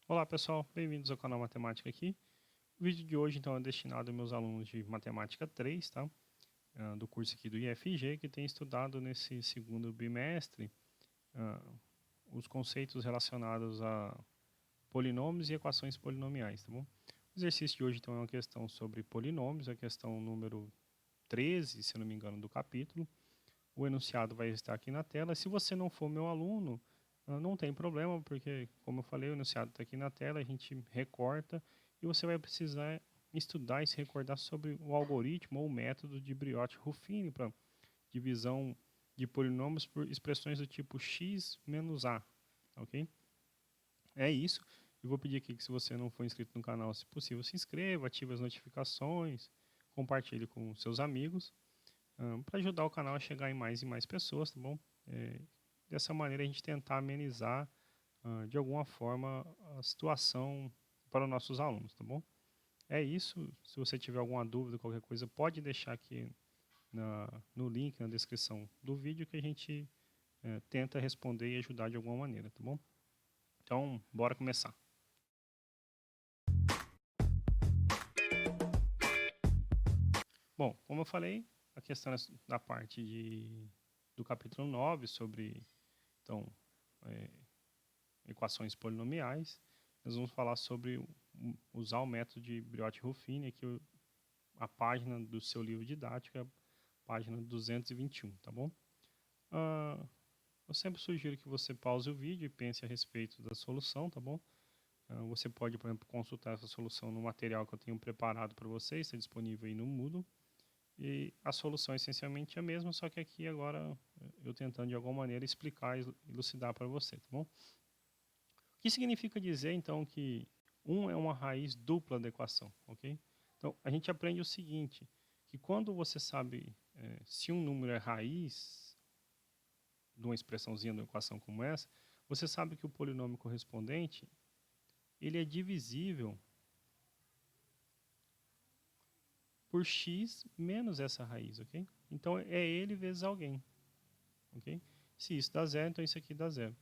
Olá pessoal, bem-vindos ao canal Matemática aqui. O vídeo de hoje então é destinado aos meus alunos de Matemática 3, tá? Do curso aqui do IFG, que tem estudado nesse segundo bimestre ah, os conceitos relacionados a polinômios e equações polinomiais, tá bom? O exercício de hoje então é uma questão sobre polinômios, a questão número 13, se eu não me engano, do capítulo. O enunciado vai estar aqui na tela. Se você não for meu aluno, não tem problema, porque, como eu falei, o enunciado está aqui na tela, a gente recorta e você vai precisar estudar e se recordar sobre o algoritmo ou o método de Briot-Ruffini para divisão de polinômios por expressões do tipo x menos a, ok? É isso. Eu vou pedir aqui que, se você não for inscrito no canal, se possível, se inscreva, ative as notificações, compartilhe com seus amigos, para ajudar o canal a chegar em mais e mais pessoas, tá bom? É, dessa maneira a gente tentar amenizar de alguma forma a situação para os nossos alunos, tá bom? É isso. Se você tiver alguma dúvida, qualquer coisa, pode deixar aqui no link, na descrição do vídeo, que a gente tenta responder e ajudar de alguma maneira, tá bom? Então, bora começar. Bom, como eu falei, a questão é da parte do capítulo 9 sobre, então, é, equações polinomiais. Nós vamos falar sobre usar o método de Briot-Ruffini, aqui a página do seu livro didático é a página 221, tá bom? Eu sempre sugiro que você pause o vídeo e pense a respeito da solução, tá bom? Você pode, por exemplo, consultar essa solução no material que eu tenho preparado para você, está disponível aí no Moodle. E a solução é essencialmente a mesma, só que aqui agora eu tentando de alguma maneira explicar e elucidar para você, tá bom? O que significa dizer, então, que 1 é uma raiz dupla da equação, ok? Então, a gente aprende o seguinte, que quando você sabe se um número é raiz de uma expressãozinha de uma equação como essa, você sabe que o polinômio correspondente, ele é divisível por x menos essa raiz, ok? Então, é ele vezes alguém, ok? Se isso dá zero, então isso aqui dá zero.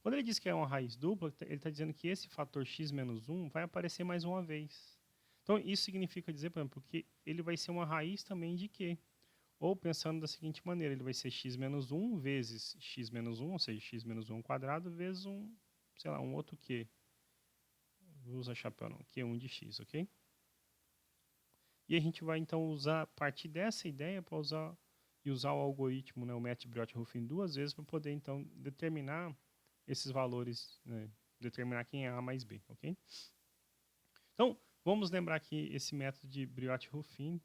Quando ele diz que é uma raiz dupla, ele está dizendo que esse fator x menos 1 vai aparecer mais uma vez. Então, isso significa dizer, por exemplo, que ele vai ser uma raiz também de quê? Ou pensando da seguinte maneira, ele vai ser x menos 1 vezes x menos 1, ou seja, x menos 1 ao quadrado, vezes um, sei lá, um outro q. Vou usar chapéu não, q1 de x, ok? E a gente vai então usar, partir dessa ideia para usar o algoritmo, né, o método Briot-Ruffin duas vezes para poder então determinar esses valores, né, determinar quem é A mais B, ok? Então, vamos lembrar aqui esse método de Briot-Ruffin,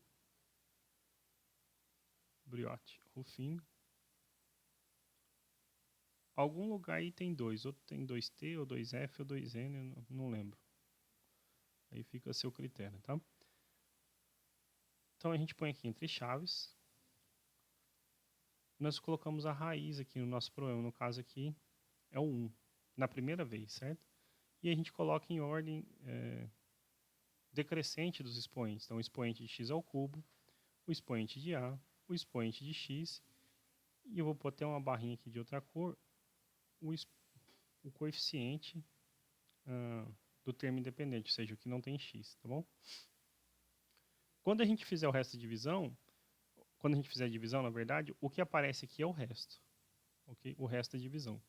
algum lugar aí tem dois, outro tem 2t, ou 2f, ou 2n, eu não lembro. Aí fica a seu critério, tá? Então a gente põe aqui entre chaves, nós colocamos a raiz aqui no nosso problema, no caso aqui é o 1, na primeira vez, certo? E a gente coloca em ordem decrescente dos expoentes. Então, o expoente de x ao cubo, o expoente de a, o expoente de x, e eu vou pôr até uma barrinha aqui de outra cor, o coeficiente do termo independente, ou seja, o que não tem x, tá bom? Quando a gente fizer o resto de divisão, quando a gente fizer a divisão, na verdade, o que aparece aqui é o resto, ok? O resto da divisão.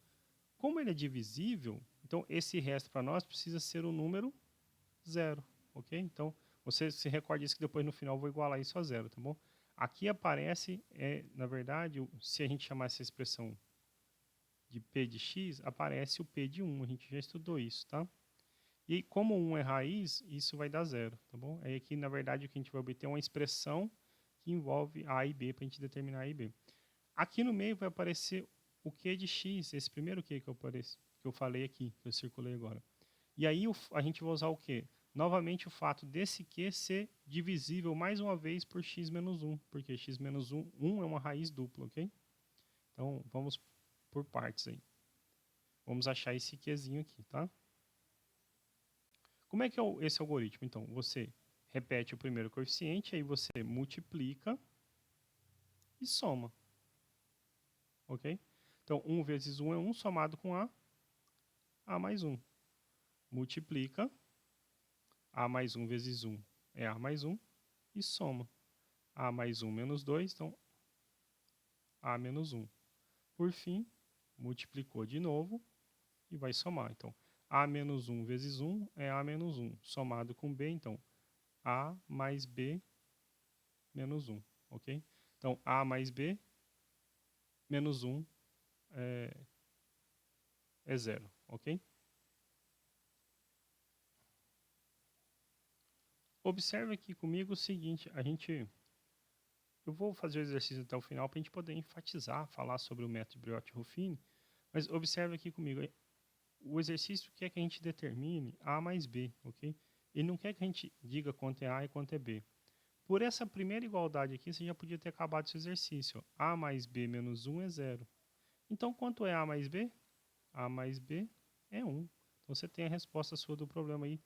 Como ele é divisível, então esse resto para nós precisa ser o número zero, ok? Então, você se recorde disso, que depois no final eu vou igualar isso a zero, tá bom? Aqui aparece, na verdade, se a gente chamar essa expressão de p de x, aparece o p de 1, a gente já estudou isso, tá? E como 1 é raiz, isso vai dar zero, tá bom? Aí aqui, na verdade, o que a gente vai obter é uma expressão que envolve a e b para a gente determinar a e b. Aqui no meio vai aparecer o q de x, esse primeiro q que eu falei aqui, que eu circulei agora. E aí a gente vai usar o quê? Novamente o fato desse q ser divisível mais uma vez por x menos 1, porque x menos 1 é uma raiz dupla, ok? Então vamos por partes aí. Vamos achar esse qzinho aqui, tá? Como é que é esse algoritmo? Então, você repete o primeiro coeficiente, aí você multiplica e soma, ok? Então, 1 vezes 1 é 1, somado com a mais 1. multiplica, A mais 1 vezes 1 é A mais 1, e soma. A mais 1 menos 2, então A menos 1. Por fim, multiplicou de novo e vai somar. Então, A menos 1 vezes 1 é A menos 1, somado com B, então, A mais B menos 1, ok? Então, A mais B menos 1 é 0, ok? Observe aqui comigo o seguinte, eu vou fazer o exercício até o final para a gente poder enfatizar, falar sobre o método Briot-Ruffini, mas observe aqui comigo, o exercício quer que a gente determine A mais B, ok? Ele não quer que a gente diga quanto é A e quanto é B. Por essa primeira igualdade aqui, você já podia ter acabado esse exercício. A mais B menos 1 é 0. Então, quanto é A mais B? A mais B é 1. Então, você tem a resposta sua do problema aí.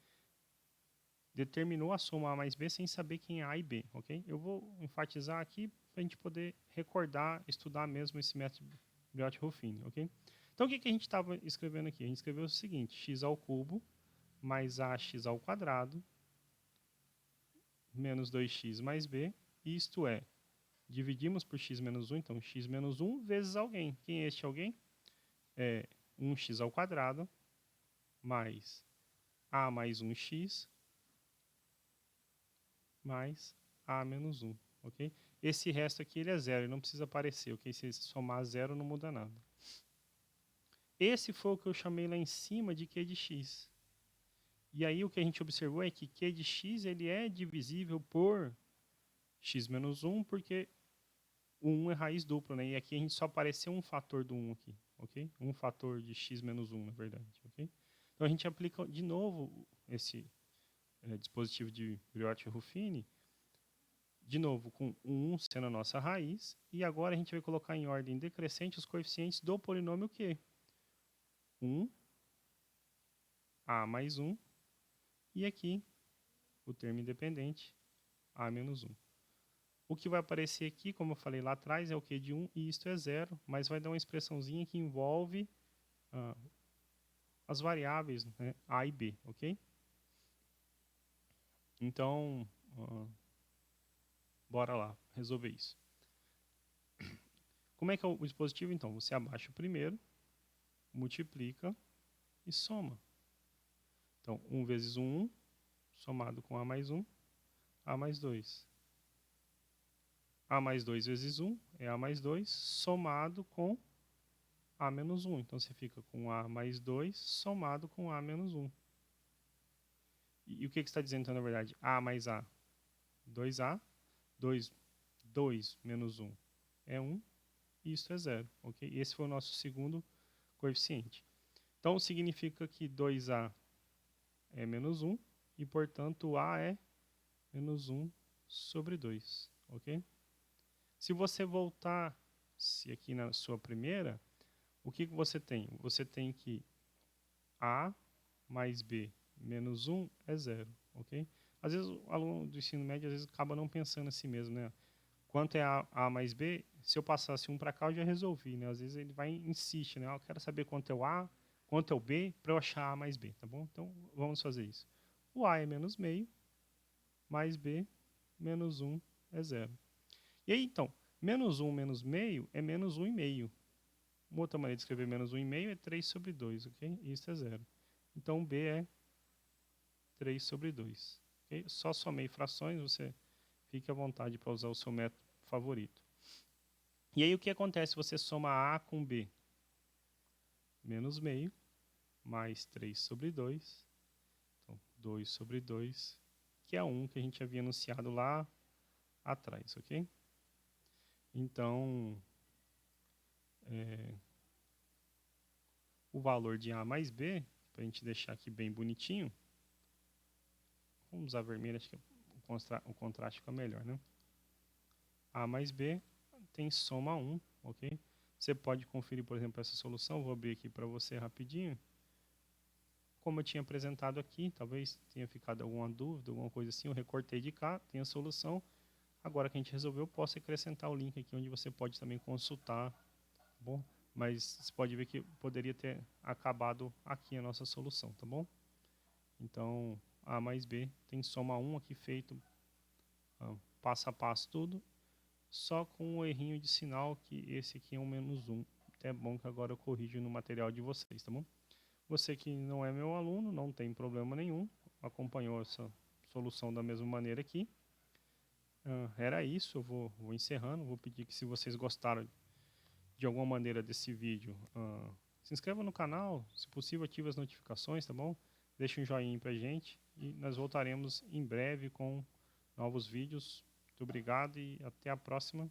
Determinou a soma A mais B sem saber quem é A e B, ok? Eu vou enfatizar aqui para a gente poder recordar, estudar mesmo esse método Briot-Ruffini, ok? Então, o que a gente estava escrevendo aqui? A gente escreveu o seguinte, x ao cubo mais ax ao quadrado menos 2x mais b, isto é, dividimos por x menos 1, então x menos 1 vezes alguém. Quem é este alguém? É 1x ao quadrado mais a mais 1x mais a menos 1, ok? Esse resto aqui ele é zero, ele não precisa aparecer, ok? Se somar zero não muda nada. Esse foi o que eu chamei lá em cima de q de x. E aí o que a gente observou é que q de x ele é divisível por x menos 1, porque o 1 é raiz dupla, né? E aqui a gente só apareceu um fator do 1 aqui, ok? Um fator de x menos 1, na verdade, ok? Então a gente aplica de novo esse dispositivo de Briot-Ruffini, de novo com o 1 sendo a nossa raiz, e agora a gente vai colocar em ordem decrescente os coeficientes do polinômio Q. 1, A mais 1, e aqui o termo independente, A menos 1. O que vai aparecer aqui, como eu falei lá atrás, é o Q de 1 e isto é 0, mas vai dar uma expressãozinha que envolve as variáveis, né, A e B, ok? Então, bora lá resolver isso. Como é que é o dispositivo? Então, você abaixa o primeiro, multiplica e soma. Então, 1 vezes 1, 1, somado com A mais 1, A mais 2. A mais 2 vezes 1 é A mais 2, somado com A menos 1. Então, você fica com A mais 2, somado com A menos 1. E o que está dizendo, então, na verdade? A mais A, 2A, 2 menos 1 é 1, e isso é 0, ok? Esse foi o nosso segundo coeficiente. Então, significa que 2A é menos 1, e, portanto, A é menos 1 sobre 2, ok? Se você voltar aqui na sua primeira, o que você tem? Você tem que A mais B menos 1 é 0, ok? Às vezes o aluno do ensino médio às vezes acaba não pensando assim mesmo, né? Quanto é A mais B, se eu passasse um para cá eu já resolvi, né? Às vezes ele vai e insiste, né? Eu quero saber quanto é o A, quanto é o B, para eu achar A mais B, tá bom? Então vamos fazer isso. O A é menos meio, mais B menos 1 é 0. E aí então, menos 1 menos meio é menos 1 e meio. Uma outra maneira de escrever menos 1 e meio é 3 sobre 2, ok? Isso é 0. Então B é 3 sobre 2. Okay? Só somei frações, você fique à vontade para usar o seu método favorito. E aí o que acontece se você soma A com B? Menos meio, mais 3 sobre 2. Então, 2 sobre 2, que é 1 que a gente havia anunciado lá atrás, ok? Então, o valor de A mais B, para a gente deixar aqui bem bonitinho, vamos usar vermelho, acho que o contraste fica melhor, né? A mais B tem soma 1, ok? Você pode conferir, por exemplo, essa solução. Vou abrir aqui para você rapidinho. Como eu tinha apresentado aqui, talvez tenha ficado alguma dúvida, alguma coisa assim, eu recortei de cá, tem a solução. Agora que a gente resolveu, eu posso acrescentar o link aqui onde você pode também consultar, tá bom? Mas você pode ver que poderia ter acabado aqui a nossa solução, tá bom? Então, A mais B tem soma 1 aqui feito passo a passo tudo, só com o errinho de sinal que esse aqui é um -1. É bom que agora eu corrijo no material de vocês, tá bom? Você que não é meu aluno, não tem problema nenhum, acompanhou essa solução da mesma maneira aqui. Era isso, eu vou encerrando, vou pedir que se vocês gostaram de alguma maneira desse vídeo, se inscreva no canal, se possível ative as notificações, tá bom? Deixe um joinha pra gente e nós voltaremos em breve com novos vídeos. Muito obrigado e até a próxima.